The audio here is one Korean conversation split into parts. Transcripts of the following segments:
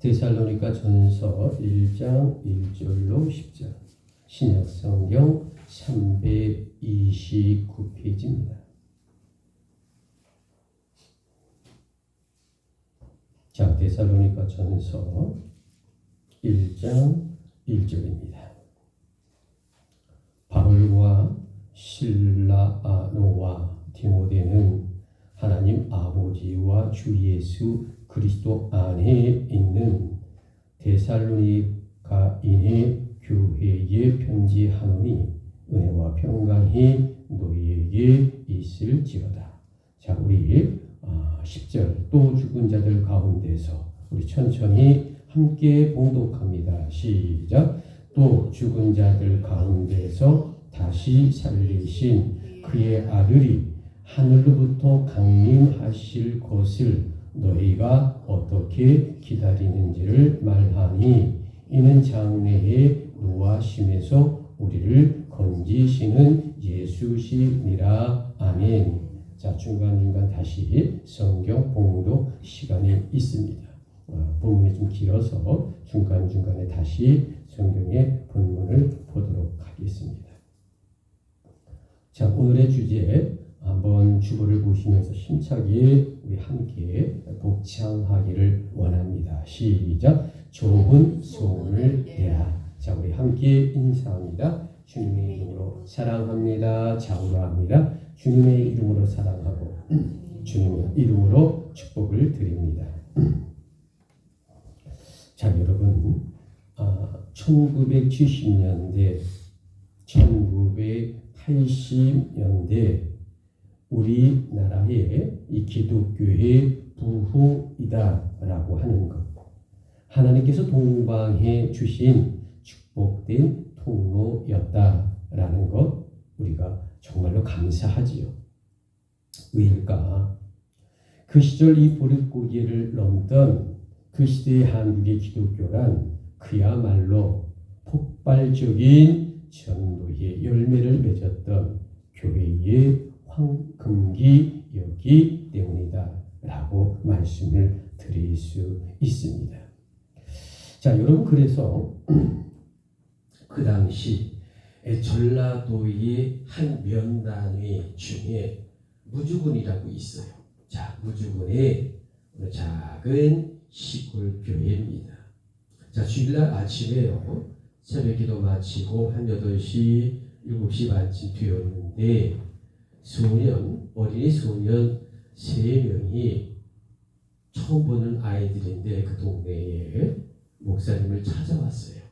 데살로니가 전서 1장 1절로 10절 신약성경 329페이지입니다. 자, 데살로니가 전서 1장 1절입니다. 바울과 실라노와 디모데는 하나님 아버지와 주 예수 그리스도 안에 있는 데살로니가인의 교회에 편지하노니 은혜와 평강이 너희에게 있을지어다. 자, 우리 10절 또 죽은 자들 가운데서 우리 천천히 함께 봉독합니다. 시작. 또 죽은 자들 가운데서 다시 살리신 그의 아들이 하늘로부터 강림하실 것을 너희가 어떻게 기다리는지를 말하니 이는 장래에 노하심에서 우리를 건지시는 예수시니라. 아멘. 자, 중간중간 다시 성경 봉독 시간이 있습니다. 본문이 좀 길어서 중간중간에 다시 성경의 본문을 보도록 하겠습니다. 자, 오늘의 주제 한번 주보를 보시면서 힘차게 우리 함께 독창하기를 원합니다. 시작. 좋은 소문을 내라. 자, 우리 함께 인사합니다. 주님의 이름으로 사랑합니다. 자우로합니다. 주님의 이름으로 사랑하고 주님의 이름으로 축복을 드립니다. 자, 여러분, 1970년대, 1980년대 우리나라의 이 기독교의 부흥이다라고 하는 것, 하나님께서 동방해 주신 축복된 통로였다라는 것, 우리가 정말로 감사하지요. 왜일까? 그 시절 이 보릿고개를 넘던 그 시대의 한국의 기독교란 그야말로 폭발적인 전도의 열매를 맺었던 교회의 황금기였기 때문이다 라고 말씀을 드릴 수 있습니다. 자, 여러분, 그래서 그 당시 전라도의 한 면단위 중에 무주군이라고 있어요. 자, 무주군의 작은 시골 교회입니다. 자, 주일날 아침에요, 새벽 기도 마치고 한 8시, 7시 반쯤 되었는데 어린이 소년 3명이 처음 보는 아이들인데 그 동네에 목사님을 찾아왔어요.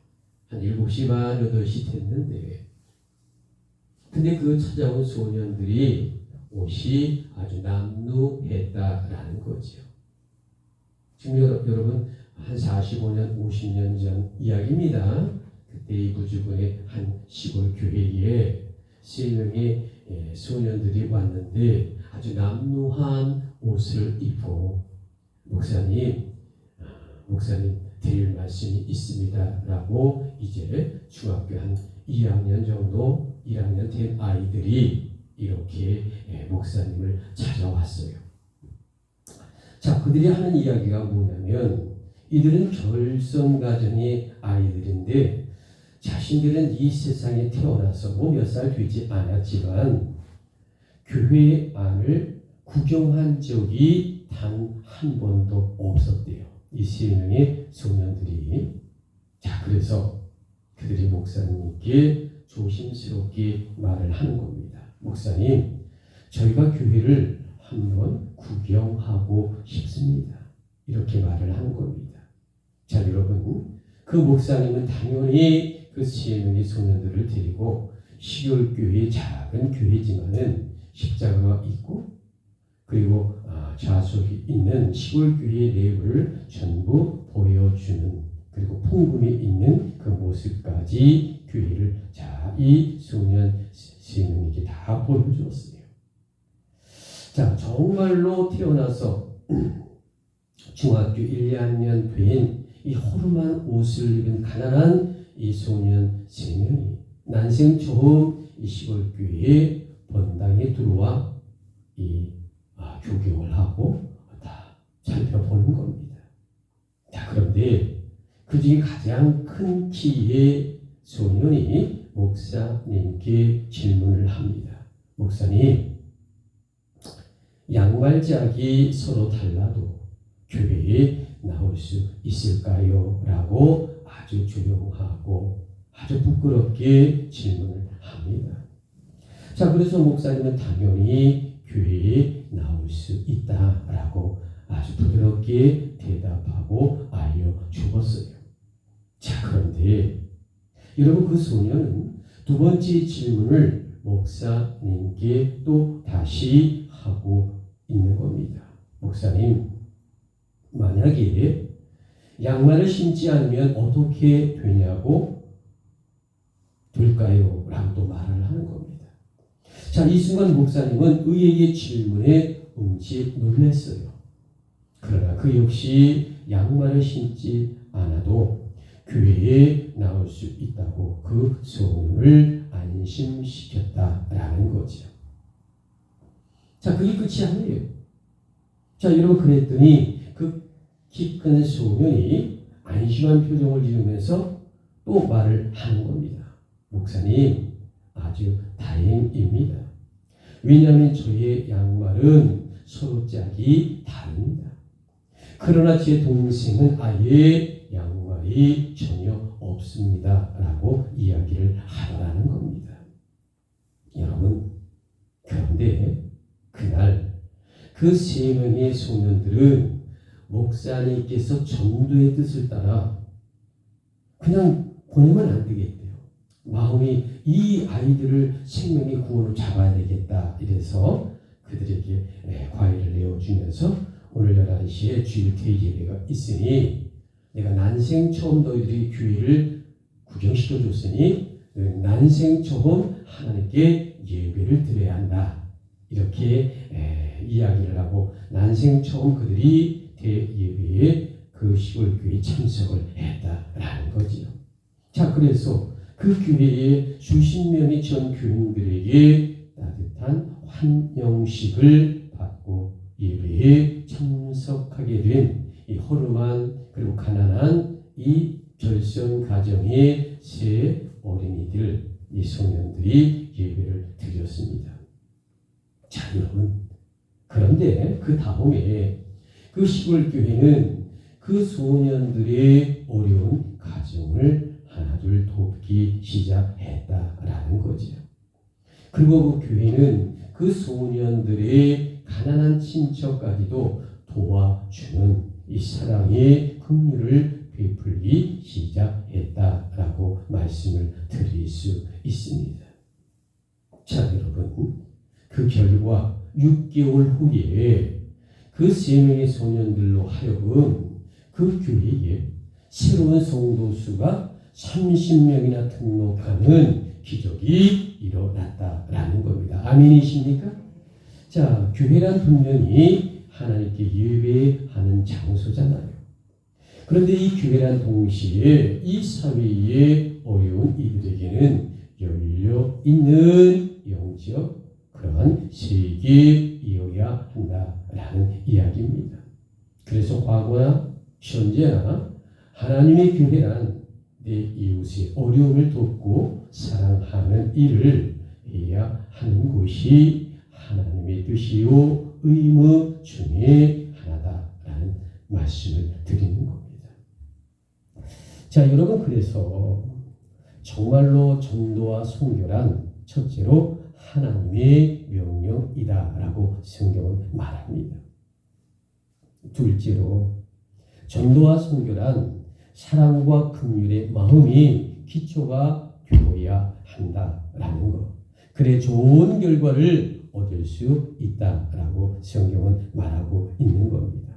한 7시 반, 8시 됐는데, 근데 그 찾아온 소년들이 옷이 아주 남루했다라는 거죠. 지금 여러분, 한 45년, 50년 전 이야기입니다. 그때 이 무주군의 한 시골 교회에 3명의 소년들이 왔는데 아주 남루한 옷을 입고 목사님 드릴 말씀이 있습니다 라고 이제 중학교 한 2학년 정도 1학년 된 아이들이 이렇게 목사님을 찾아왔어요. 자, 그들이 하는 이야기가 뭐냐면 이들은 결성가정의 아이들인데 자신들은 이 세상에 태어나서 몇 살 되지 않았지만 교회 안을 구경한 적이 단 한 번도 없었대요. 이 3명의 소년들이. 자, 그래서 그들이 목사님께 조심스럽게 말을 하는 겁니다. 목사님, 저희가 교회를 한번 구경하고 싶습니다. 이렇게 말을 하는 겁니다. 자, 여러분, 그 목사님은 당연히 그 3명의 소년들을 데리고 시골교회의 작은 교회지만은 십자가가 있고 그리고 좌석이 있는 시골교회의 내부를 전부 보여주는, 그리고 풍금이 있는 그 모습까지 교회를 이 소년 3명에게 다 보여주었어요. 자, 정말로 태어나서 중학교 1, 2학년 된 이 허름한 옷을 입은 가난한 이 소년 3명이 난생 처음 이 시골교회에 본당에 들어와 교경을 하고 다 살펴보는 겁니다. 자, 그런데 그런데 그 중에 가장 큰 키의 소년이 목사님께 질문을 합니다. 목사님, 양말짝이 서로 달라도 교회에 나올 수 있을까요? 라고 아주 조용하고 아주 부끄럽게 질문을 합니다. 자, 그래서 목사님은 당연히 교회에 나올 수 있다라고 아주 부드럽게 대답하고 알려주었어요. 자, 그런데 여러분, 그 소년은 두 번째 질문을 목사님께 또 다시 하고 있는 겁니다. 목사님, 만약에 양말을 신지 않으면 어떻게 될까요? 라고 또 말을 하는 겁니다. 자, 이 순간 목사님은 의의 질문에 뭉치 놀랐어요. 그러나 그 역시 양말을 신지 않아도 교회에 나올 수 있다고 그 소문을 안심시켰다라는 거죠. 자, 그게 끝이 아니에요. 자, 여러분, 그랬더니 그 키 큰 소년이 안심한 표정을 지으면서 또 말을 하는 겁니다. 목사님, 아주 다행입니다. 왜냐하면 저의 양말은 서로 짝이 다릅니다. 그러나 제 동생은 아예 양말이 전혀 없습니다. 라고 이야기를 하더라는 겁니다. 여러분, 그런데 그날 그 세 명의 소년들은 목사님께서 전도의 뜻을 따라 그냥 보내면 안 되겠대요. 마음이 이 아이들을 생명의 구원을 잡아야 되겠다. 이래서 그들에게 과일을 내어주면서 오늘 11시에 주일 퇴 예배가 있으니 내가 난생 처음 너희들이 교회를 구경시켜줬으니 난생 처음 하나님께 예배를 드려야 한다. 이렇게 이야기를 하고 난생 처음 그들이 대예배에 그 시골교회에 참석을 했다라는 거지요. 자, 그래서 그 교회에 수십 명의 전 교인들에게 따뜻한 환영식을 받고 예배에 참석하게 된 이 허름한 그리고 가난한 이 결선 가정의 세 어린이들, 이 소년들이 예배를 드렸습니다. 자, 여러분, 그런데 그 다음에 그 시골 교회는 그 소년들의 어려운 가정을 하나둘 돕기 시작했다라는 거죠. 그리고 그 교회는 그 소년들의 가난한 친척까지도 도와주는 이 사랑의 긍휼을 베풀기 시작했다라고 말씀을 드릴 수 있습니다. 자, 여러분, 그 결과 6개월 후에 그 세 명의 소년들로 하여금 그 교회에 새로운 성도 수가 30명이나 등록하는 기적이 일어났다라는 겁니다. 아멘이십니까? 자, 교회란 분명히 하나님께 예배하는 장소잖아요. 그런데 이 교회란 동시에 이 사회의 어려운 이들에게는 열려있는 영적 그러한 세계이어야 한다라는 이야기입니다. 그래서 과거나 현재나 하나님의 교회란 내 이웃의 어려움을 돕고 사랑하는 일을 해야 하는 곳이 하나님의 뜻이요 의무 중에 하나다라는 말씀을 드리는 겁니다. 자, 여러분, 그래서 정말로 전도와 선교란 첫째로 하나님의 명령이다라고 성경은 말합니다. 둘째로 전도와 선교란 사랑과 긍휼의 마음이 기초가 되어야 한다라는 것. 그래 좋은 결과를 얻을 수 있다라고 성경은 말하고 있는 겁니다.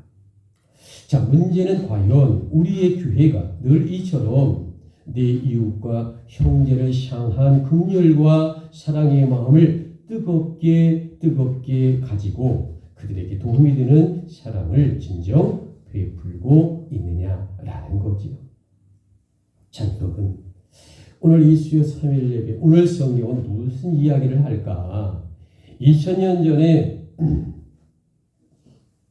자, 문제는 과연 우리의 교회가 늘 이처럼 내 이웃과 형제를 향한 긍휼과 사랑의 마음을 뜨겁게 가지고 그들에게 도움이 되는 사랑을 진정 베풀고 있느냐라는 거지요. 자, 여러분, 오늘 이 수요 3일 예배, 오늘 성경은 무슨 이야기를 할까? 2000년 전에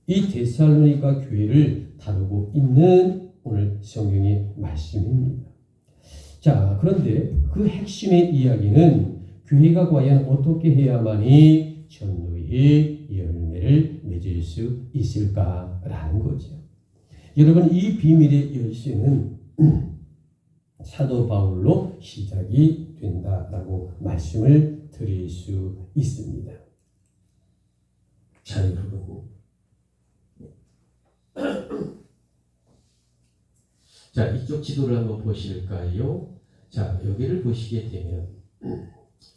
이 데살로니가 교회를 다루고 있는 오늘 성경의 말씀입니다. 자, 그런데 그 핵심의 이야기는 교회가 과연 어떻게 해야만이 전도의 열매를 맺을 수 있을까라는 거죠. 여러분, 이 비밀의 열쇠는 사도 바울로 시작이 된다라고 말씀을 드릴 수 있습니다. 자, 여러분. 자, 이쪽 지도를 한번 보실까요? 자, 여기를 보시게 되면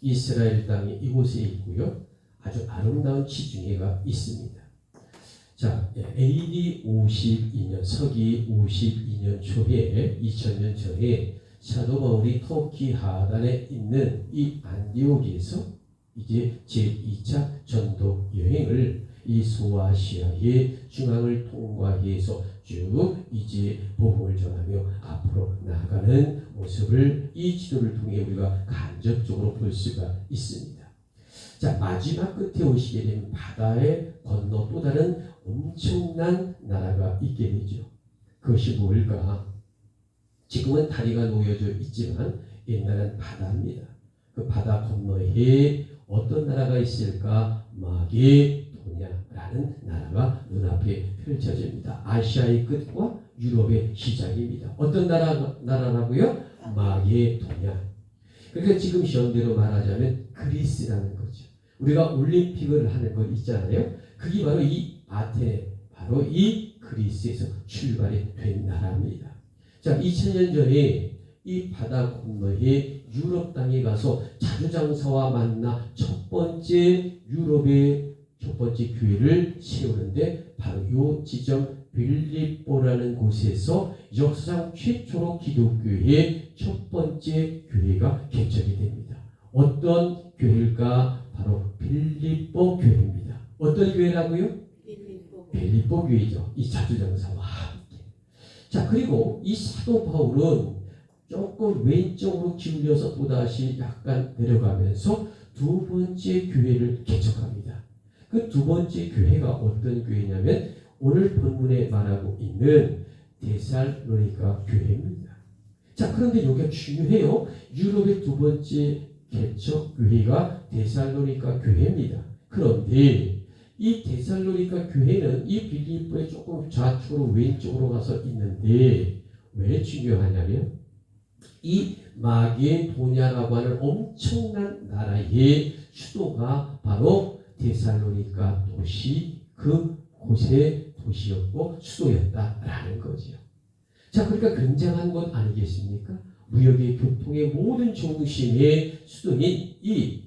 이스라엘 땅이 이곳에 있고요. 아주 아름다운 지중해가 있습니다. 자, AD 52년, 서기 52년 초에 2000년 전에 사도 바울이 터키 하단에 있는 이 안디옥에서 이제 제2차 전도 여행을 이 소아시아의 중앙을 통과해서 쭉 이제 복음을 전하며 앞으로 나아가는 모습을 이 지도를 통해 우리가 간접적으로 볼 수가 있습니다. 자, 마지막 끝에 오시게 되면 바다에 건너 또 다른 엄청난 나라가 있게 되죠. 그것이 뭘까? 지금은 다리가 놓여져 있지만 옛날엔 바다입니다. 그 바다 건너에 어떤 나라가 있을까? 마게도냐라는 나라가 눈앞에 펼쳐집니다. 아시아의 끝과 유럽의 시작입니다. 어떤 나라라고요? 마게도냐. 그러니까 지금 현대로 말하자면 그리스라는 거죠. 우리가 올림픽을 하는 거 있잖아요. 그게 바로 이 아테네, 바로 이 그리스에서 출발이 된 나라입니다. 자, 2000년 전에 이 바다 건너에 유럽 땅에 가서 자주장사와 만나 첫 번째 유럽의 첫 번째 교회를 세우는데 바로 이 지점 빌립보라는 곳에서 역사상 최초로 기독교의 첫 번째 교회가 개척이 됩니다. 어떤 교회일까? 바로 빌립보 교회입니다. 어떤 교회라고요? 빌립보 교회죠. 이 자주장사와 함께. 자, 그리고 이 사도 바울은 조금 왼쪽으로 기울여서 또다시 약간 내려가면서 두 번째 교회를 개척합니다. 그 두 번째 교회가 어떤 교회냐면 오늘 본문에 말하고 있는 데살로니가 교회입니다. 자, 그런데 여기가 중요해요. 유럽의 두 번째 개척 교회가 데살로니가 교회입니다. 그런데 이 데살로니가 교회는 이 빌립보에 조금 좌측으로 왼쪽으로 가서 있는데 왜 중요하냐면 이 마게도냐라고 하는 엄청난 나라의 수도가 바로 데살로니가 도시 그곳의 도시였고 수도였다라는 거죠. 자, 그러니까 굉장한 것 아니겠습니까? 무역의 교통의 모든 중심의 수도인 이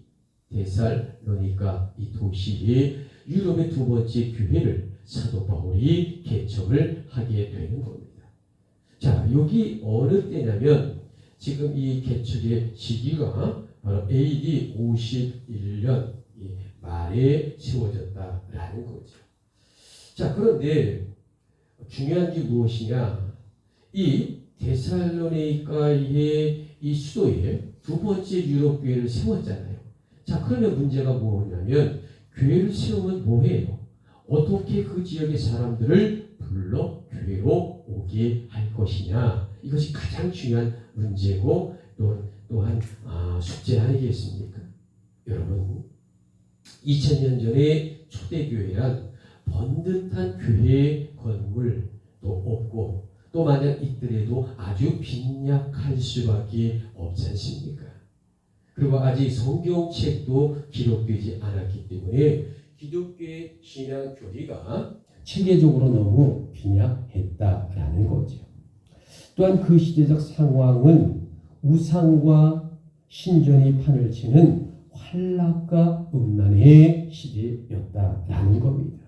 데살로니가 이 도시의 유럽의 두 번째 교회를 사도 바울이 개척을 하게 되는 겁니다. 자, 여기 어느 때냐면 지금 이 개척의 시기가 바로 AD 51년 말에 세워졌다라는 거죠. 자, 그런데 중요한 게 무엇이냐? 이 데살로니가의 이 수도에 두 번째 유럽 교회를 세웠잖아요. 자, 그러면 문제가 뭐냐면 교회를 세우면 뭐해요? 어떻게 그 지역의 사람들을 불러 교회로 오게 할 것이냐? 이것이 가장 중요한 문제고 또한 숙제 아니겠습니까? 여러분, 2000년 전에 초대교회란 번듯한 교회 건물도 없고 또 만약 있더라도 아주 빈약할 수밖에 없지 않습니까? 그리고 아직 성경책도 기록되지 않았기 때문에 기독교의 신앙 교리가 체계적으로 너무 빈약했다라는 거죠. 또한 그 시대적 상황은 우상과 신전이 판을 치는 환락과 음란의 시대였다라는 겁니다.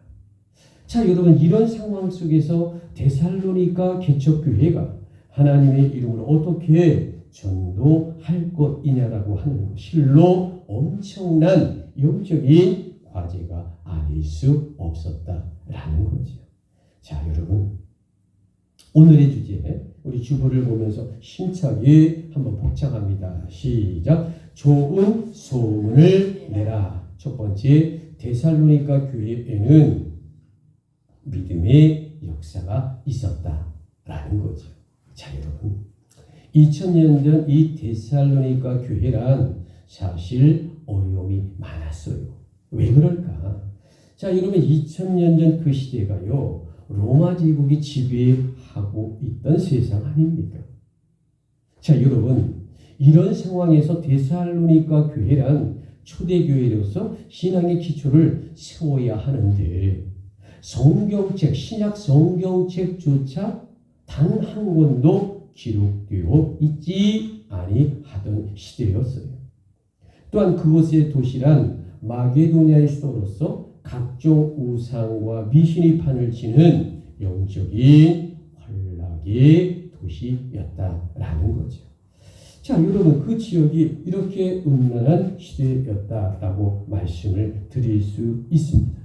자, 여러분, 이런 상황 속에서 데살로니가 개척교회가 하나님의 이름으로 어떻게 전도할 것이냐라고 하는 실로 엄청난 영적인 과제가 아닐 수 없었다라는 거죠. 자, 여러분, 오늘의 주제 우리 주보를 보면서 힘차게 한번 복창합니다. 시작. 좋은 소문을 내라. 첫 번째, 데살로니가 교회에는 믿음의 역사가 있었다. 라는 거죠. 자, 여러분. 2000년 전 이 데살로니가 교회란 사실 어려움이 많았어요. 왜 그럴까? 자, 여러분 2000년 전 그 시대가요. 로마 제국이 지배하고 있던 세상 아닙니까? 자, 여러분 이런 상황에서 데살로니가 교회란 초대교회로서 신앙의 기초를 세워야 하는데 성경책, 신약 성경책조차 단 한 권도 기록되어 있지 아니하던 시대였어요. 또한 그곳의 도시란 마게도냐의 수도로서 각종 우상과 미신이 판을 치는 영적인 환락의 도시였다라는 거죠. 자, 여러분 그 지역이 이렇게 음란한 시대였다라고 말씀을 드릴 수 있습니다.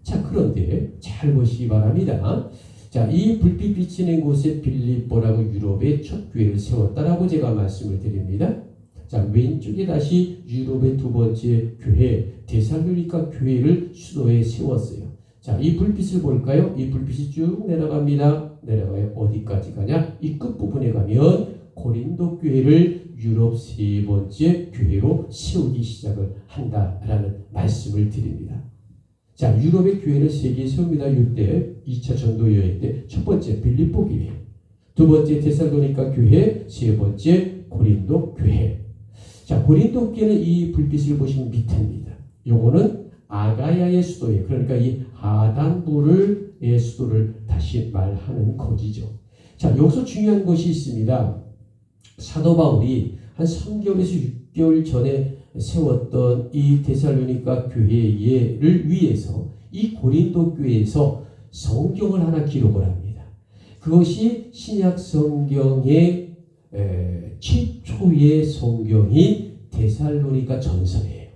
자, 그런데 잘 보시기 바랍니다. 자, 이 불빛 비치는 곳에 빌립보라고 유럽의 첫 교회를 세웠다라고 제가 말씀을 드립니다. 자, 왼쪽에 다시 유럽의 두 번째 교회 데살로니가 교회를 수도에 세웠어요. 자, 이 불빛을 볼까요? 이 불빛이 쭉 내려갑니다. 내려가요. 어디까지 가냐? 이 끝부분에 가면 고린도 교회를 유럽 세 번째 교회로 세우기 시작을 한다라는 말씀을 드립니다. 자, 유럽의 교회를 세 개 세웁니다. 이때 2차 전도 여행 때 첫 번째 빌립보 교회, 두 번째 데살로니가 교회, 세 번째 고린도 교회. 자, 고린도 교회는 이 불빛을 보시면 밑에입니다. 요거는 아가야의 수도에, 그러니까 이 하단부의 수도를 다시 말하는 거지죠. 자, 여기서 중요한 것이 있습니다. 사도 바울이 한 3개월에서 6개월 전에 세웠던 이 데살로니가 교회를 위해서 이 고린도 교회에서 성경을 하나 기록을 합니다. 그것이 신약 성경의 최초의 성경인 데살로니가 전서예요.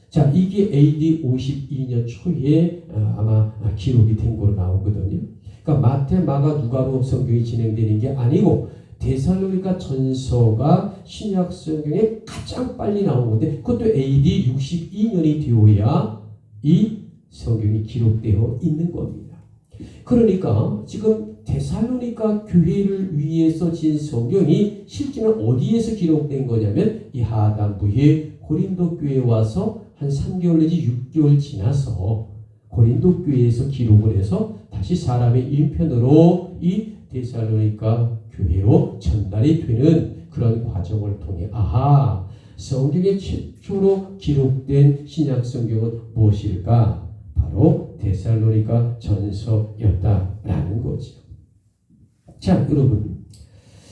자, 이게 AD 52년 초에 아마 기록이 된 걸로 나오거든요. 그러니까 마태, 마가, 누가로 성경이 진행되는 게 아니고 데살로니가 전서가 신약 성경에 가장 빨리 나온 건데 그것도 AD 62년이 되어야 이 성경이 기록되어 있는 겁니다. 그러니까 지금 데살로니가 교회를 위해서 진 성경이 실제는 어디에서 기록된 거냐면 이 하단부에 고린도 교회에 와서 한 3개월 내지 6개월 지나서 고린도 교회에서 기록을 해서 다시 사람의 인편으로 이 데살로니가 교회로 전달이 되는 그런 과정을 통해 아하, 성경의 최초로 기록된 신약 성경은 무엇일까? 바로 데살로니가 전서였다라는 거죠. 자, 여러분.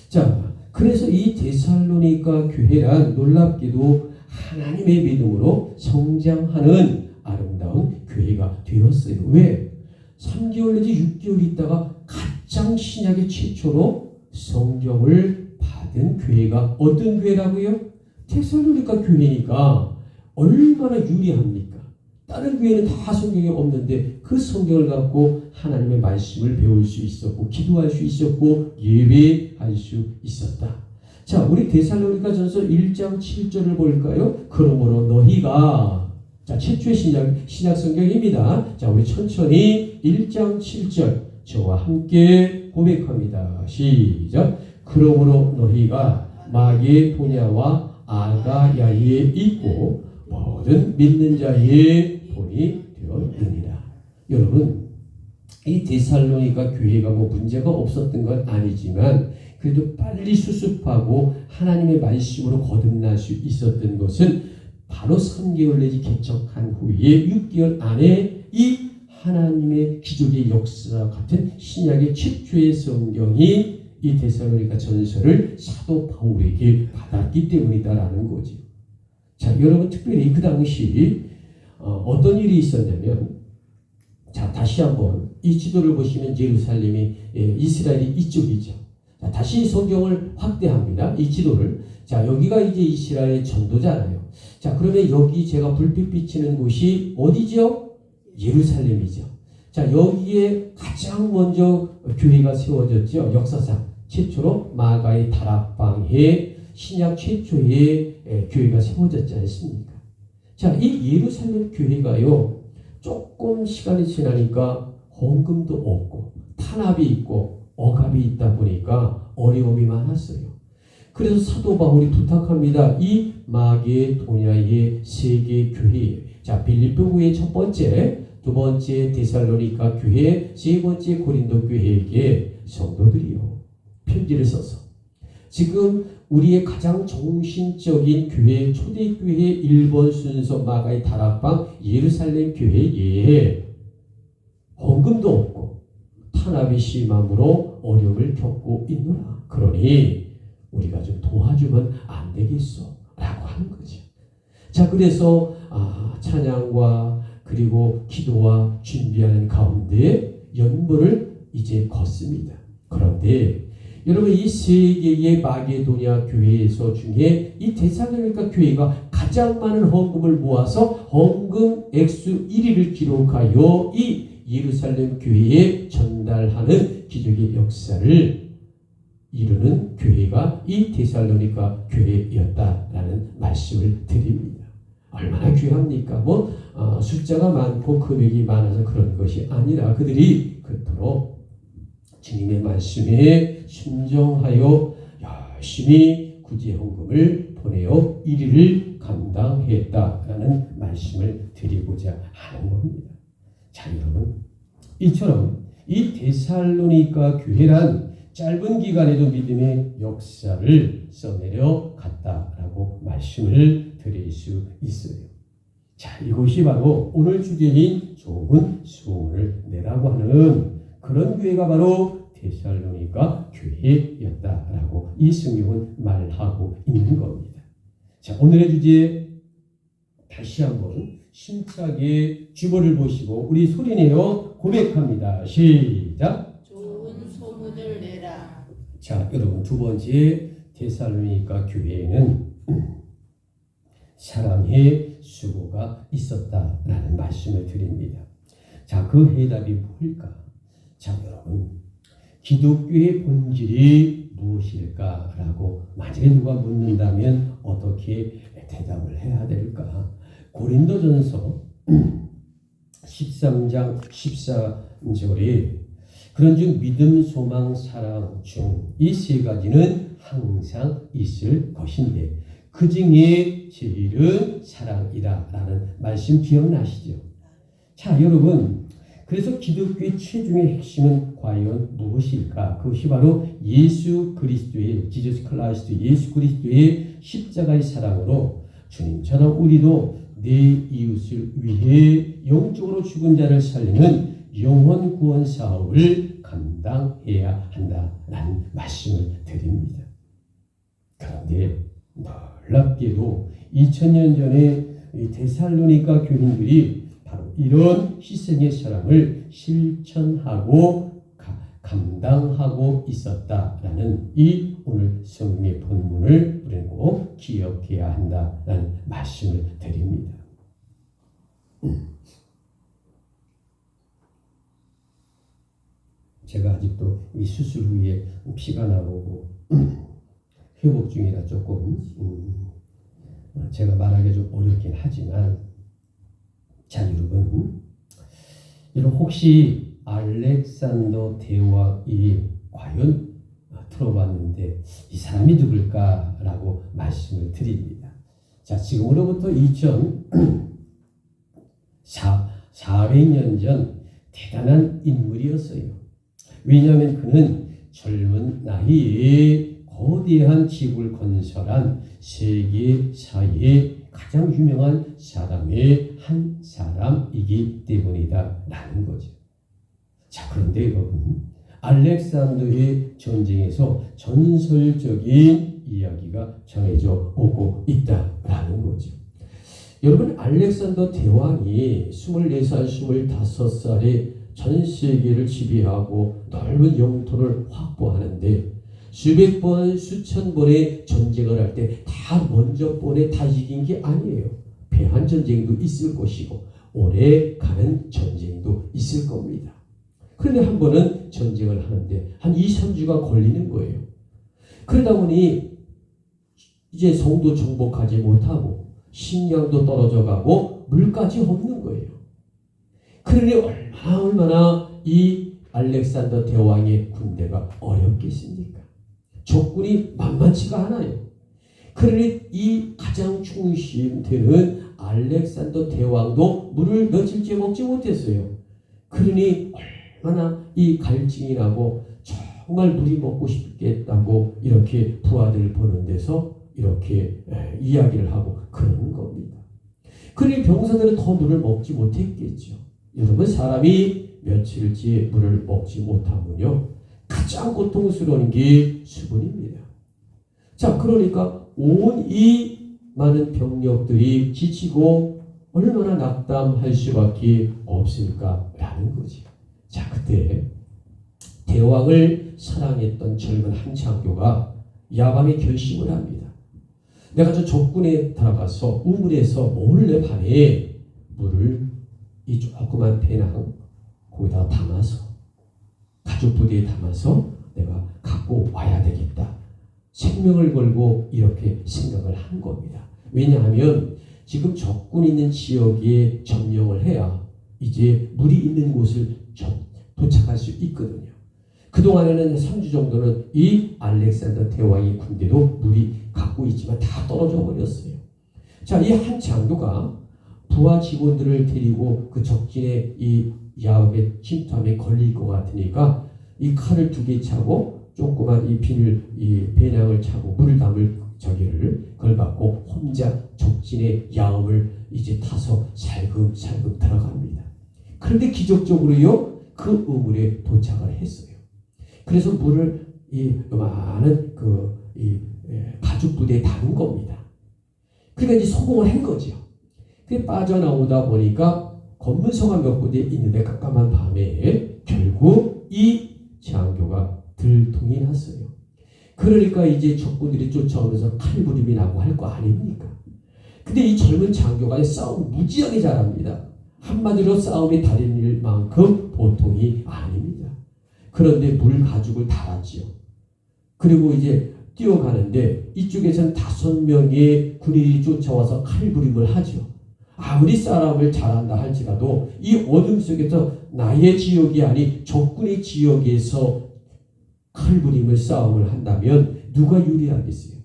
자, 그래서 이 데살로니가 교회란 놀랍게도 하나님의 믿음으로 성장하는 아름다운 교회가 되었어요. 왜? 3개월 내지 6개월 있다가 가장 신약의 최초로 성경을 받은 교회가 어떤 교회라고요? 데살로니가 교회니까 얼마나 유리합니까? 다른 교회는 다 성경이 없는데 그 성경을 갖고 하나님의 말씀을 배울 수 있었고 기도할 수 있었고 예배할 수 있었다. 자, 우리 데살로니가 전서 1장 7절을 볼까요? 그러므로 너희가, 자, 최초의 신약 성경입니다. 자, 우리 천천히 1장 7절 저와 함께 고백합니다. 시작. 그러므로 너희가 마게도냐와 아가야에 있고 모든 믿는 자의 본이 되었느니라. 여러분, 이 데살로니가 교회가 뭐 문제가 없었던 건 아니지만 그래도 빨리 수습하고 하나님의 말씀으로 거듭날 수 있었던 것은 바로 3개월 내지 개척한 후에 6개월 안에 이 하나님의 기적의 역사 같은 신약의 최초의 성경이 이 데살로니가 전서를 사도 바울에게 받았기 때문이다라는 거죠. 자, 여러분 특별히 그 당시 어떤 일이 있었냐면, 자, 다시 한번 이 지도를 보시면 예루살렘이 이스라엘이 이쪽이죠. 자, 다시 성경을 확대합니다. 이 지도를. 자, 여기가 이제 이스라엘 전도잖아요. 자, 그러면 여기 제가 불빛 비치는 곳이 어디죠? 예루살렘이죠. 자, 여기에 가장 먼저 교회가 세워졌죠. 역사상 최초로 마가의 다락방에 신약 최초의 교회가 세워졌지 않습니까? 자, 이 예루살렘 교회가요, 조금 시간이 지나니까 헌금도 없고 탄압이 있고 억압이 있다 보니까 어려움이 많았어요. 그래서 사도 바울이 부탁합니다. 이 마게도냐의 세계 교회, 자 빌립보 교회 첫 번째, 두 번째 데살로니가 교회, 세 번째 고린도 교회에게 성도들이요 편지를 써서 지금 우리의 가장 정신적인 교회, 초대교회 1번 순서 마가의 다락방 예루살렘 교회에 헌금도 없고 탄압이 심함으로 어려움을 겪고 있노라. 그러니 우리가 좀 도와주면 안 되겠소? 라고 하는 거죠. 자, 그래서 찬양과 그리고 기도와 준비하는 가운데 연보를 이제 걷습니다. 그런데 여러분 이 세 개의 마게도냐 교회에서 중에 이 데살로니가 교회가 가장 많은 헌금을 모아서 헌금 액수 1위를 기록하여 이 예루살렘 교회에 전달하는 기적의 역사를 이루는 교회가 이 데살로니가 교회였다라는 말씀을 드립니다. 얼마나 귀합니까? 숫자가 많고 금액이 많아서 그런 것이 아니라 그들이 그토록 주님의 말씀에 순종하여 열심히 구제헌금을 보내어 1위를 감당했다라는 말씀을 드리고자 하는 겁니다. 자, 여러분, 이처럼 이 데살로니가 교회란 짧은 기간에도 믿음의 역사를 써내려 갔다라고 말씀을 드릴 수 있어요. 자, 이것이 바로 오늘 주제인 좋은 소문을 내라고 하는 그런 교회가 바로 데살로니가 교회였다라고 이 성경은 말하고 있는 겁니다. 자, 오늘의 주제 다시 한번 심차게 주보를 보시고 우리 소리내어 고백합니다. 시작. 좋은 소문을 내라. 자, 여러분 두 번째 데살로니가 교회에는 사랑의 수고가 있었다라는 말씀을 드립니다. 자, 그 해답이 뭘까? 자, 여러분 기독교의 본질이 무엇일까라고 만약에 누가 묻는다면 어떻게 대답을 해야 될까? 고린도전서 13장 14절에 그런즉 믿음, 소망, 사랑 중 이 세 가지는 항상 있을 것인데 그 중에 제일은 사랑이다 라는 말씀 기억나시죠? 자, 여러분 그래서 기독교의 최종의 핵심은 과연 무엇일까? 그것이 바로 예수 그리스도의 지저스 클라이스트 예수 그리스도의 십자가의 사랑으로 주님처럼 우리도 내 이웃을 위해 영적으로 죽은 자를 살리는 영혼 구원 사업을 감당해야 한다라는 말씀을 드립니다. 그런데 놀랍게도 2000년 전에 이 데살로니가 교인들이 바로 이런 희생의 사랑을 실천하고 감당하고 있었다라는 이 오늘 성경의 본문을 우리는 꼭 기억해야 한다라는 말씀을 드립니다. 제가 아직도 이 수술 후에 피가 나오고 회복 중이라 조금 제가 말하기 좀 어렵긴 하지만 자, 여러분 혹시 알렉산더 대왕이 과연 들어봤는데 이 사람이 누굴까라고 말씀을 드립니다. 자, 지금으로부터 2400년 전 대단한 인물이었어요. 왜냐하면 그는 젊은 나이에 거대한 지구를 건설한 세계사의 가장 유명한 사람의 한 사람이기 때문이다 라는 거죠. 자, 그런데 여러분 알렉산더의 전쟁에서 전설적인 이야기가 전해져 오고 있다라는 거죠. 여러분 알렉산더 대왕이 24살, 25살에 전 세계를 지배하고 넓은 영토를 확보하는데 수백 번, 수천 번의 전쟁을 할 때 다 먼저 번에 다 이긴 게 아니에요. 배한 전쟁도 있을 것이고 오래 가는 전쟁도 있을 겁니다. 그런데 한 번은 전쟁을 하는데 한 2, 3주가 걸리는 거예요. 그러다 보니 이제 성도 정복하지 못하고 식량도 떨어져 가고 물까지 없는 거예요. 그러니 얼마나 이 알렉산더 대왕의 군대가 어렵겠습니까? 적군이 만만치가 않아요. 그러니 이 가장 중심되는 알렉산더 대왕도 물을 며칠째 먹지 못했어요. 그러니 얼마나 이 갈증이 나고 정말 물이 먹고 싶겠다고 이렇게 부하들 보는 데서 이렇게 이야기를 하고 그러는 겁니다. 그러니 병사들은 더 물을 먹지 못했겠죠. 여러분, 사람이 며칠째 물을 먹지 못하면요, 가장 고통스러운 게 수분입니다. 자, 그러니까 온 이 많은 병력들이 지치고 얼마나 낙담할 수밖에 없을까라는 거지. 자, 그때 대왕을 사랑했던 젊은 한 장교가 야밤에 결심을 합니다. 내가 저 적군에 들어가서 우물에서 몰래 밤에 물을 이 조그만 배낭 거기다 담아서 가죽 부대에 담아서 내가 갖고 와야 되겠다. 생명을 걸고 이렇게 생각을 한 겁니다. 왜냐하면 지금 적군 있는 지역에 점령을 해야 이제 물이 있는 곳을 도착할 수 있거든요. 그동안에는 3주 정도는 이 알렉산더 대왕의 군대도 물이 갖고 있지만 다 떨어져 버렸어요. 자, 이 한 장교가 부하 직원들을 데리고 그 적진의 이 야업의 침투함에 걸릴 것 같으니까 이 칼을 2개 차고 조그만 이 비닐 이 배낭을 차고 물을 담을 저기를 걸받고 혼자 적진의 야업을 이제 타서 살금살금 들어갑니다. 그런데 기적적으로요, 그 우물에 도착을 했어요. 그래서 물을 이 많은 가죽 부대에 담은 겁니다. 그러니까 이제 성공을 한 거죠. 그게 빠져나오다 보니까 검문소가 몇 군데 있는데 깜깜한 밤에 결국 이 장교가 들통이 났어요. 그러니까 이제 적군들이 쫓아오면서 칼부림이 나고 할 거 아닙니까? 근데 이 젊은 장교가 싸움 무지하게 잘합니다. 한마디로 싸움이 달인일 만큼 보통이 아닙니다. 그런데 물 가죽을 달았지요. 그리고 이제 뛰어가는데 이쪽에서는 5명의 군인이 쫓아와서 칼부림을 하죠. 아무리 싸움을 잘한다 할지라도 이 어둠 속에서 나의 지역이 아닌 적군의 지역에서 칼부림을 싸움을 한다면 누가 유리하겠어요?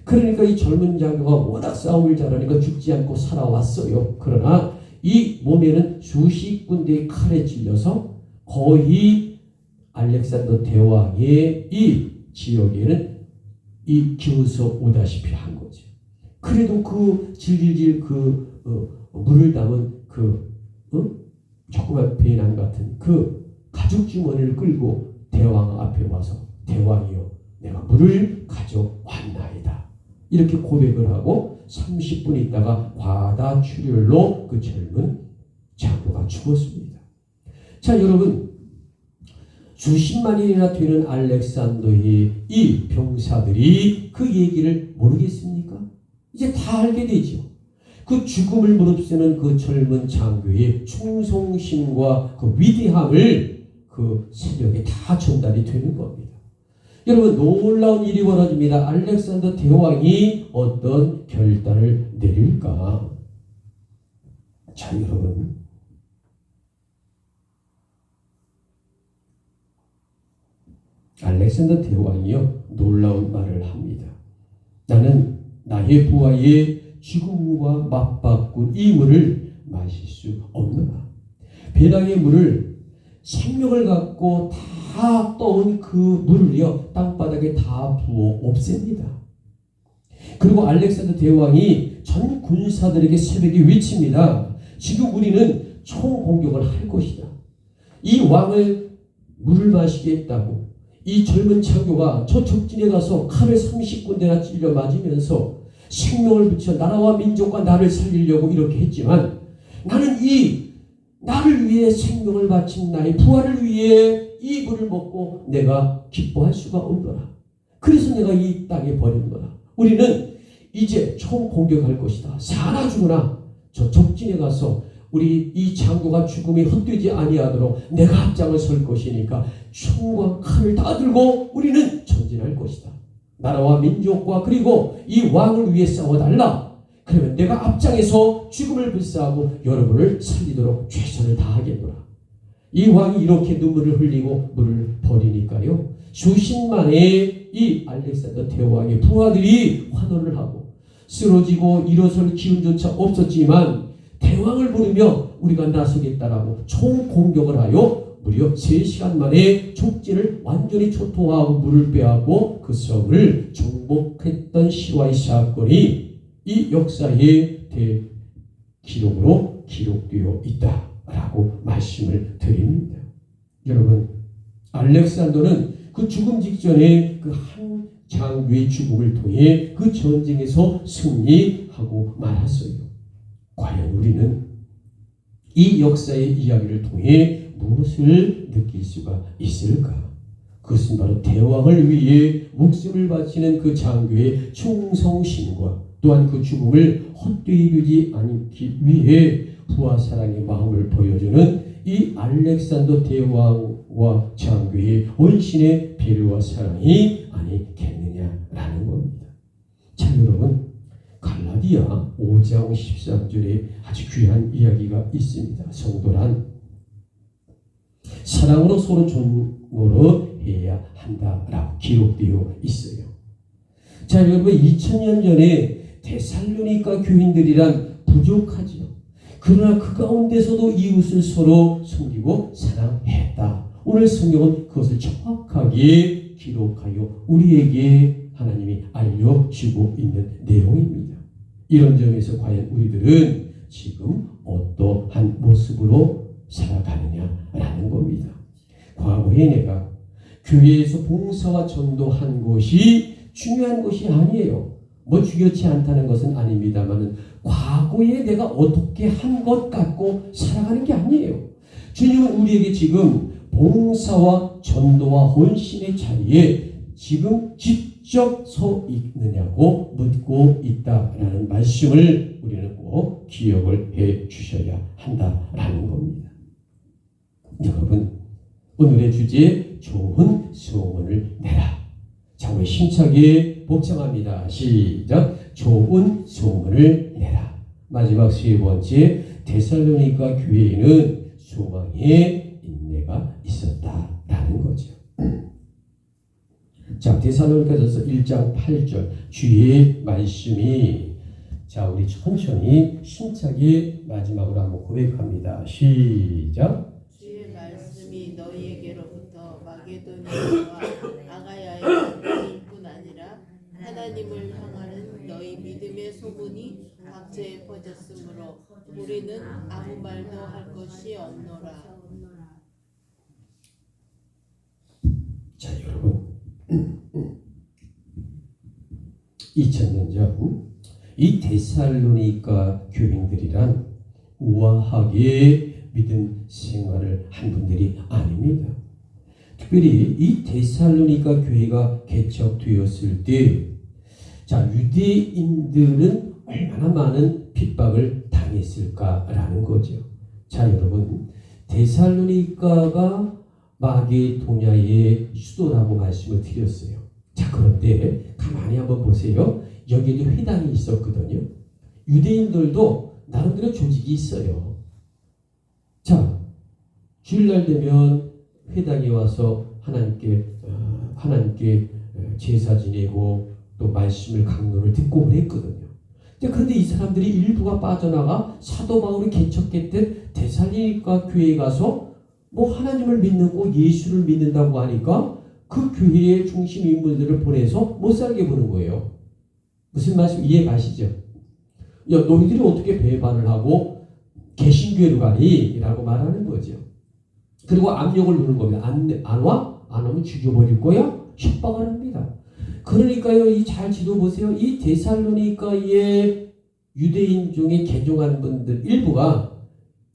그러니까 이 젊은 장교가 워낙 싸움을 잘하니까 죽지 않고 살아왔어요. 그러나 이 몸에는 수십 군데의 칼에 찔려서 거의 알렉산더 대왕의 이 지역에는 이 기어서 오다시피 한 거죠. 그래도 그 질질 물을 담은 조그만 배낭 같은 그 가죽 주머니를 끌고 대왕 앞에 와서 대왕이여 내가 물을 가져왔나이다. 이렇게 고백을 하고 30분 있다가 과다출혈로 그 젊은 장교가 죽었습니다. 자, 여러분, 수십만인이나 되는 알렉산더의 이 병사들이 그 얘기를 모르겠습니까? 이제 다 알게 되죠. 그 죽음을 무릅쓰는 그 젊은 장교의 충성심과 그 위대함을 그 새벽에 다 전달이 되는 겁니다. 여러분, 놀라운 일이 벌어집니다. 알렉산더 대왕이 어떤 결단을 내릴까? 자, 여러분, 알렉산더 대왕이요, 놀라운 말을 합니다. 나는 나의 부하의 죽음과 맞바꾼 이 물을 마실 수 없노라. 배낭의 물을 생명을 갖고 다 떠온 그 물을요, 땅바닥에 다 부어 없앱니다. 그리고 알렉산더 대왕이 전 군사들에게 새벽에 외칩니다. 지금 우리는 총공격을 할 것이다. 이 왕을 물을 마시게 했다고 이 젊은 장교가 저 적진에 가서 칼을 30군데나 찔려 맞으면서 생명을 붙여 나라와 민족과 나를 살리려고 이렇게 했지만 나는 이 나를 위해 생명을 바친 나의 부하를 위해 이 물을 먹고 내가 기뻐할 수가 없노라. 그래서 내가 이 땅에 버린 거라. 우리는 이제 총 공격할 것이다. 사나 죽으나 저 적진에 가서 우리 이 장교가 죽음이 헛되지 아니하도록 내가 앞장을 설 것이니까 총과 칼을 다 들고 우리는 전진할 것이다. 나라와 민족과 그리고 이 왕을 위해 싸워달라. 그러면 내가 앞장에서 죽음을 불사하고 여러분을 살리도록 최선을 다하겠노라. 이 왕이 이렇게 눈물을 흘리고 물을 버리니까요. 수십만의 이 알렉산더 대왕의 부하들이 환호를 하고 쓰러지고 일어설 기운조차 없었지만 대왕을 부르며 우리가 나서겠다라고 총공격을 하여 무려 3시간 만에 족지를 완전히 초토화하고 물을 빼앗고 그 성을 정복했던 실화의 사건이 이 역사의 대기록으로 기록되어 있다라고 말씀을 드립니다. 여러분, 알렉산더는 그 죽음 직전에 그 한 장교의 죽음을 통해 그 전쟁에서 승리하고 말았어요. 과연 우리는 이 역사의 이야기를 통해 무엇을 느낄 수가 있을까? 그것은 바로 대왕을 위해 목숨을 바치는 그 장교의 충성심과 또한 그 죽음을 헛되이 두지 않기 위해 부하 사랑의 마음을 보여주는 이 알렉산더 대왕과 장교의 헌신의 배려와 사랑이 아니겠느냐라는 겁니다. 자, 여러분, 갈라디아 5장 13절에 아주 귀한 이야기가 있습니다. 성도란 사랑으로 서로 존노릇해야 한다라고 기록되어 있어요. 자, 여러분, 2000년 전에 데살로니가 교인들이란 부족하지요. 그러나 그 가운데서도 이웃을 서로 섬기고 사랑했다. 오늘 성경은 그것을 정확하게 기록하여 우리에게 하나님이 알려주고 있는 내용입니다. 이런 점에서 과연 우리들은 지금 어떠한 모습으로 살아가느냐라는 겁니다. 과거에 내가 교회에서 봉사와 전도한 것이 중요한 것이 아니에요. 뭐 중요치 않다는 것은 아닙니다만 과거에 내가 어떻게 한 것 갖고 살아가는 게 아니에요. 주님은 우리에게 지금 봉사와 전도와 헌신의 자리에 지금 직접 서 있느냐고 묻고 있다라는 말씀을 우리는 꼭 기억을 해 주셔야 한다라는 겁니다. 여러분, 오늘의 주제 좋은 소문을 내라. 자, 우리 힘차게 복창합니다. 시작. 좋은 소문을 내라. 마지막 3번째, 데살로니가 교회에는 소망의 인내가 있었다라는 거죠. 자, 데살로니가전서 1장 8절 주의 말씀이, 자, 우리 천천히 힘차게 마지막으로 한번 고백합니다. 시작. 주의 말씀이 너희에게로부터 마게도니아와 아가야의 뿐 아니라 하나님을 향하는 너희 믿음의 소문이 각처에 퍼졌으므로 우리는 아무 말도 할 것이 없노라. 자, 여러분, 2000년 전 이 데살로니가 교인들이란 우아하게 믿음 생활을 한 분들이 아닙니다. 특별히 이 데살로니가 교회가 개척되었을 때, 자, 유대인들은 얼마나 많은 핍박을 당했을까라는 거죠. 자, 여러분, 데살로니가가 마게도냐의 수도라고 말씀을 드렸어요. 자, 그런데 가만히 한번 보세요. 여기에도 회당이 있었거든요. 유대인들도 나름대로 조직이 있어요. 자, 주일날 되면 회당에 와서 하나님께 제사 지내고 또 말씀을 강론을 듣고 그랬거든요. 그런데 이 사람들이 일부가 빠져나가 사도 바울이 개척했던 데살로니가 교회에 가서 뭐 하나님을 믿는 거 예수를 믿는다고 하니까 그 교회의 중심 인물들을 보내서 못 살게 보는 거예요. 무슨 말씀 이해 가시죠? 야, 너희들이 어떻게 배반을 하고 개신교회로 가니? 라고 말하는 거죠. 그리고 압력을 누는 겁니다. 안 와? 안 오면 죽여버릴 거야? 협박을 합니다. 그러니까요, 이 잘 지도보세요. 이 데살로니가의 유대인 중에 개종한 분들 일부가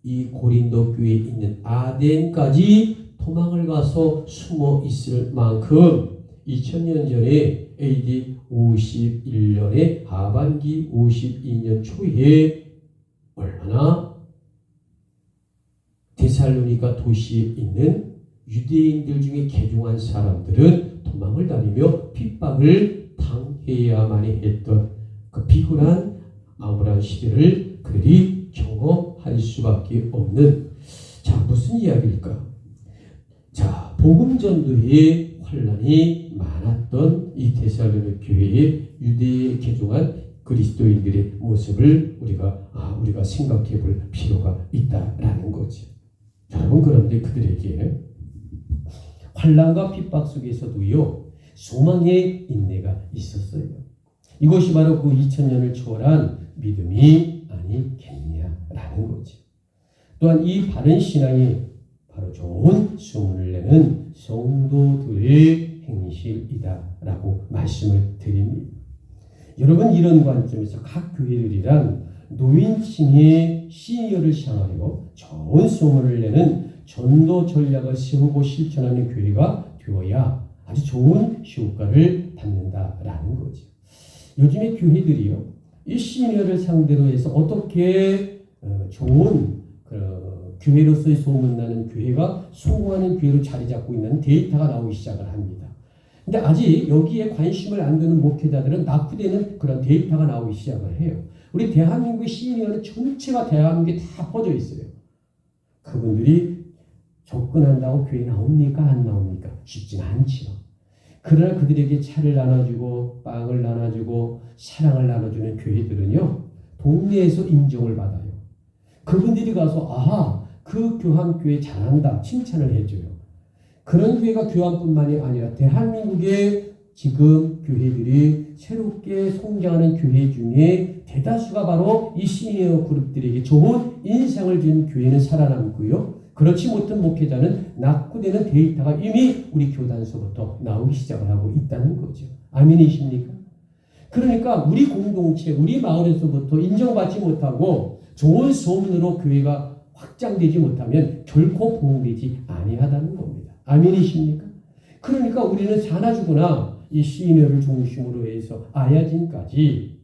이 고린도 교회에 있는 아덴까지 도망을 가서 숨어 있을 만큼 2000년 전에 AD 51년의 하반기 52년 초에 얼마나 데살로니가 도시에 있는 유대인들 중에 개종한 사람들은 도망을 다니며 핍박을 당해야만 했던 그 비굴한 암울한 시대를 그들이 경험할 수밖에 없는, 자, 무슨 이야기일까? 자, 복음 전도에 환란이 많았던 이 데살로니가 교회의 유대에 개종한 그리스도인들의 모습을 우리가 생각해 볼 필요가 있다라는 거죠. 여러분, 그런데 그들에게 환란과 핍박 속에서도요, 소망의 인내가 있었어요. 이것이 바로 그 2000년을 초월한 믿음이 아니겠냐라는 거죠. 또한 이 바른 신앙이 바로 좋은 소문을 내는 성도들의 행실이다라고 말씀을 드립니다. 여러분, 이런 관점에서 각 교회들이란 노인층의 시니어를 향하여 좋은 소문을 내는 전도 전략을 세우고 실천하는 교회가 되어야 아주 좋은 효과를 받는다라는 거죠. 요즘의 교회들이요, 이 시니어를 상대로 해서 어떻게 좋은 교회로서의 소문나는 교회가 성공하는 교회로 자리 잡고 있는 데이터가 나오기 시작을 합니다. 근데 아직 여기에 관심을 안 두는 목회자들은 낙후되는 그런 데이터가 나오기 시작을 해요. 우리 대한민국의 시니어는 전체가 대한민국에 다 퍼져 있어요. 그분들이 접근한다고 교회 나옵니까? 안 나옵니까? 쉽지는 않지요. 그러나 그들에게 차를 나눠주고 빵을 나눠주고 사랑을 나눠주는 교회들은요, 동네에서 인정을 받아요. 그분들이 가서 그 교회 잘한다 칭찬을 해줘요. 그런 교회가 교환뿐만이 아니라 대한민국의 지금 교회들이 새롭게 성장하는 교회 중에 대다수가 바로 이 시니어 그룹들에게 좋은 인상을 준 교회는 살아남고요. 그렇지 못한 목회자는 낙후되는 데이터가 이미 우리 교단서부터 나오기 시작을 하고 있다는 거죠. 아멘이십니까? 그러니까 우리 공동체, 우리 마을에서부터 인정받지 못하고 좋은 소문으로 교회가 확장되지 못하면 결코 부흥되지 아니하다는 겁니다. 아멘이십니까? 그러니까 우리는 사나주구나 이 시니어를 중심으로 해서 아야진까지,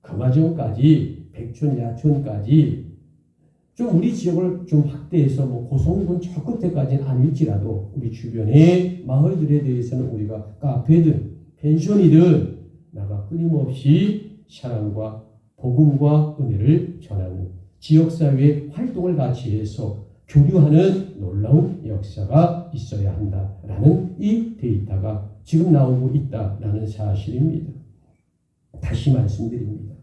금화정까지, 백촌, 야촌까지 좀 우리 지역을 좀 확대해서 고성군 저 끝에까지는 아닐지라도 우리 주변의 마을들에 대해서는 우리가 카페든 펜션이든 나가 끊임없이 사랑과 복음과 은혜를 전하는 지역사회의 활동을 같이 해서 교류하는 놀라운 역사가 있어야 한다라는 이 데이터가 지금 나오고 있다라는 사실입니다. 다시 말씀드립니다.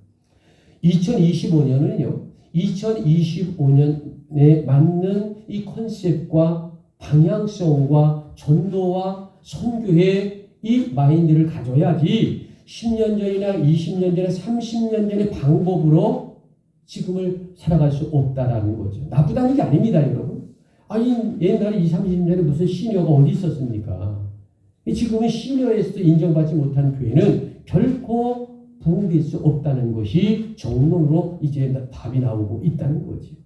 2025년은요. 2025년에 맞는 이 컨셉과 방향성과 전도와 선교의 이 마인드를 가져야지 10년 전이나 20년 전에 30년 전의 방법으로 지금을 살아갈 수 없다라는 거죠. 나쁘다는 게 아닙니다, 여러분. 옛날에 20, 30년에 무슨 시니어가 어디 있었습니까? 지금은 시니어에서도 인정받지 못한 교회는 결코 부흥될 수 없다는 것이 정론으로 이제 답이 나오고 있다는 거죠.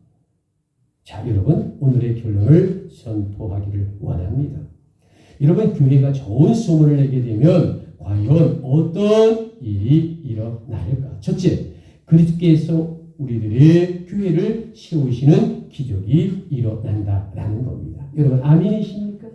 자, 여러분, 오늘의 결론을 선포하기를 원합니다. 여러분, 교회가 좋은 소문을 내게 되면 과연 어떤 일이 일어날까? 첫째, 그리스도께서 우리들의 교회를 세우시는 기적이 일어난다라는 겁니다. 여러분, 아멘이십니까?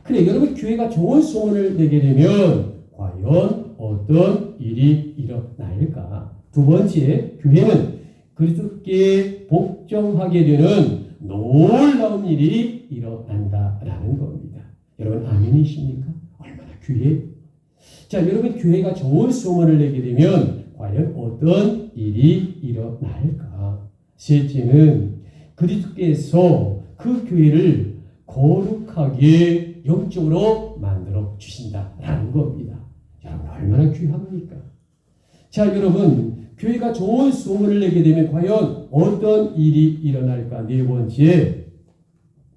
그래, 여러분, 교회가 좋은 소문을 내게 되면 과연 어떤 일이 일어날까? 두 번째, 교회는 그리스도께 복종하게 되는 놀라운 일이 일어난다라는 겁니다. 여러분, 아멘이십니까? 얼마나 귀해? 자, 여러분, 교회가 좋은 소문을 내게 되면 과연 어떤 일이 일어날까? 셋째는 그리스도께서 그 교회를 거룩하게 영적으로 만들어 주신다라는 겁니다. 여러분, 얼마나 귀합니까? 자, 여러분, 교회가 좋은 소문을 내게 되면 과연 어떤 일이 일어날까? 네 번째,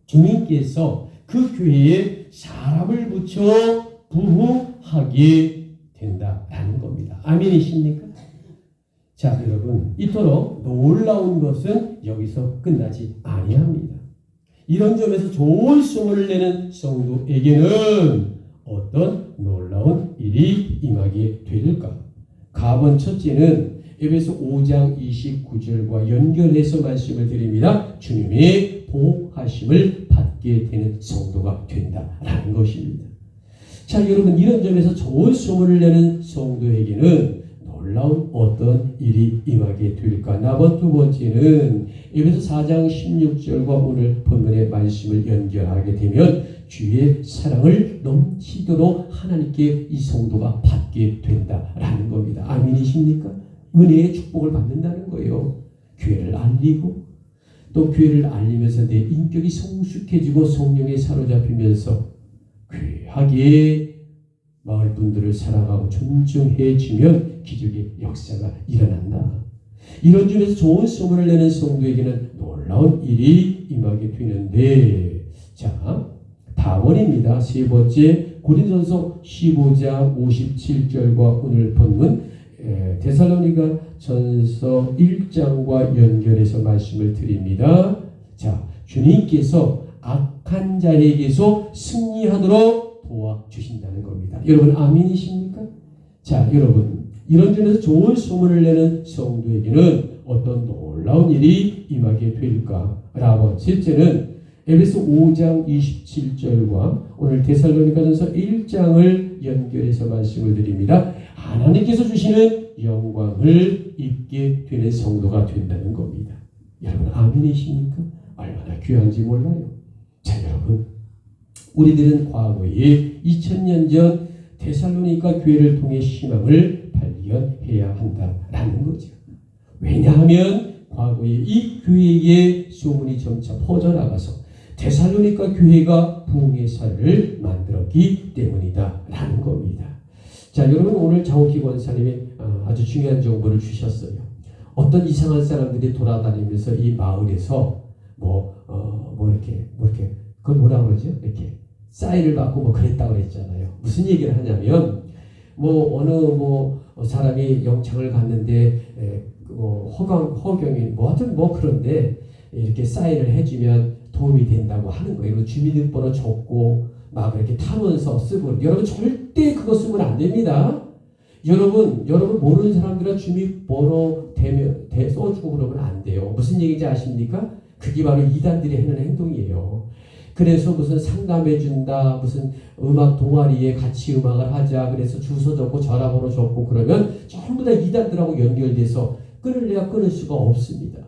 주님께서 그 교회에 사람을 붙여 부흥하게 된다라는 겁니다. 아멘이십니까? 자, 여러분, 이토록 놀라운 것은 여기서 끝나지 아니합니다. 이런 점에서 좋은 소문을 내는 성도에게는 어떤 놀라운 일이 임하게 될까? 가번 첫째는 에베소 5장 29절과 연결해서 말씀을 드립니다. 주님의 보호하심을 받게 되는 성도가 된다라는 것입니다. 자, 여러분, 이런 점에서 좋은 소문을 내는 성도에게는 놀라운 어떤 일이 임하게 될까? 나번 두 번째는 에베소 4장 16절과 오늘 본문의 말씀을 연결하게 되면 주의 사랑을 넘치도록 하나님께 이 성도가 받게 된다라는 겁니다. 아멘이십니까? 은혜의 축복을 받는다는 거예요. 교회를 알리고 또 교회를 알리면서 내 인격이 성숙해지고 성령에 사로잡히면서 귀하게 마을 분들을 사랑하고 존중해주면 기적의 역사가 일어난다. 이런 점에서 좋은 소문을 내는 성도에게는 놀라운 일이 임하게 되는데, 자, 다원입니다. 세 번째, 고린도전서 15장 57절과 오늘 본문 데살로니가 전서 1장과 연결해서 말씀을 드립니다. 자, 주님께서 악한 자에게서 승리하도록 도와주신다는 겁니다. 여러분 아멘이십니까? 자, 여러분 이런 점에서 좋은 소문을 내는 성도에게는 어떤 놀라운 일이 임하게 될까라고, 셋째는 에베소 5장 27절과 오늘 데살로니가전서 1장을 연결해서 말씀을 드립니다. 하나님께서 주시는 영광을 입게 되는 성도가 된다는 겁니다. 여러분 아멘이십니까? 얼마나 귀한지 몰라요. 자, 여러분 우리들은 과거에 2000년 전 데살로니가 교회를 통해 희망을 발견해야 한다라는 거죠. 왜냐하면 과거에 이 교회의 소문이 점차 퍼져나가서 데살로니가 교회가 부흥의 사를 만들었기 때문이다라는 겁니다. 자, 여러분 오늘 장옥희 권사님이 아주 중요한 정보를 주셨어요. 어떤 이상한 사람들이 돌아다니면서 이 마을에서 이렇게 그걸 뭐라 그러죠? 이렇게 사인을 받고 뭐 그랬다 그랬잖아요. 무슨 얘기를 하냐면 어느 사람이 영창을 갔는데 허경이 하여튼 그런데 이렇게 사인을 해주면 도움이 된다고 하는 거예요. 주민등록번호 적고 막 이렇게 탐원서 쓰고. 여러분 절대 그거 쓰면 안 됩니다. 여러분 모르는 사람들은 주민번호 써주고 그러면 안 돼요. 무슨 얘기인지 아십니까? 그게 바로 이단들이 하는 행동이에요. 그래서 무슨 상담해준다, 무슨 음악 동아리에 같이 음악을 하자, 그래서 주소 적고 전화번호 적고 그러면 전부 다 이단들하고 연결돼서 끊을래야 끊을 수가 없습니다.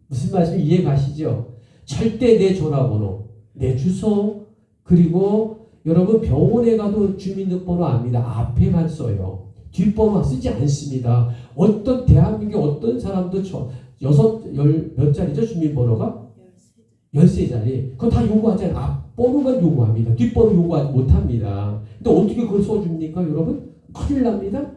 무슨 말씀인지 이해 가시죠? 절대 내 전화번호, 내 주소, 그리고 여러분 병원에 가도 주민등록번호 압니다. 앞에만 써요. 뒷번호 쓰지 않습니다. 대한민국의 어떤 사람도 몇 자리죠? 주민번호가? 13자리. 그거 다 요구하잖아요. 앞번호만 요구합니다. 뒷번호 요구하지 못합니다. 근데 어떻게 그걸 써줍니까, 여러분? 큰일 납니다.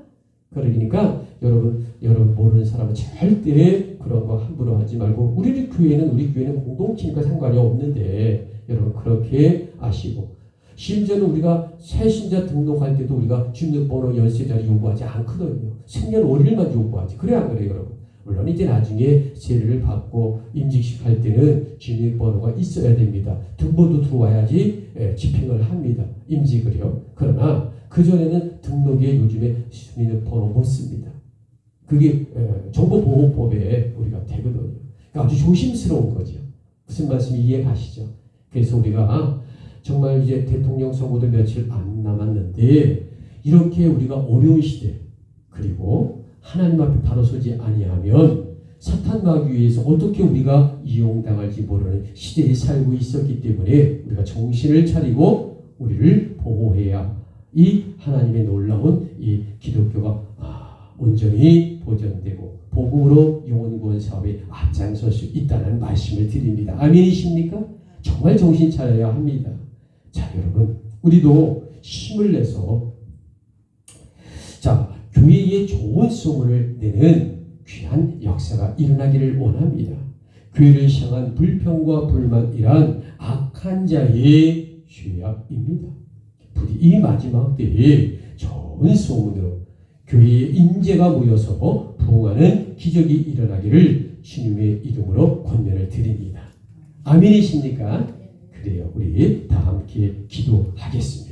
그러니까 여러분 모르는 사람은 절대 그런 거 함부로 하지 말고, 우리 교회는 공동체니까 상관이 없는데 여러분 그렇게 아시고, 심지어는 우리가 새신자 등록할 때도 우리가 주민번호 13자리 요구하지 않거든요. 생년월일만 요구하지. 그래 안 그래요, 여러분? 물론 이제 나중에 세례를 받고 임직식 할 때는 주민번호가 있어야 됩니다. 등본도 들어와야지 집행을 합니다. 임직을요. 그러나 그전에는 등록에 요즘에 주민번호 못 씁니다. 그게 정보보호법에 우리가 되거든요. 그러니까 아주 조심스러운 거죠. 무슨 말씀이 이해 가시죠? 그래서 우리가 정말 이제 대통령 선거도 며칠 안 남았는데 이렇게 우리가 어려운 시대, 그리고 하나님 앞에 바로 서지 아니하면 사탄 마귀에서 어떻게 우리가 이용당할지 모르는 시대에 살고 있었기 때문에 우리가 정신을 차리고 우리를 보호해야 이 하나님의 놀라운 이 기독교가 온전히 보존되고 복음으로 영혼구원 사업에 앞장설 수 있다는 말씀을 드립니다. 아멘이십니까? 정말 정신 차려야 합니다. 자, 여러분 우리도 힘을 내서 교회에 좋은 소문을 내는 귀한 역사가 일어나기를 원합니다. 교회를 향한 불평과 불만이란 악한 자의 죄악입니다. 부디 이 마지막 때에 좋은 소문으로 교회의 인재가 모여서 부흥하는 기적이 일어나기를 주님의 이름으로 권면을 드립니다. 아멘이십니까? 그래요. 우리 다 함께 기도하겠습니다.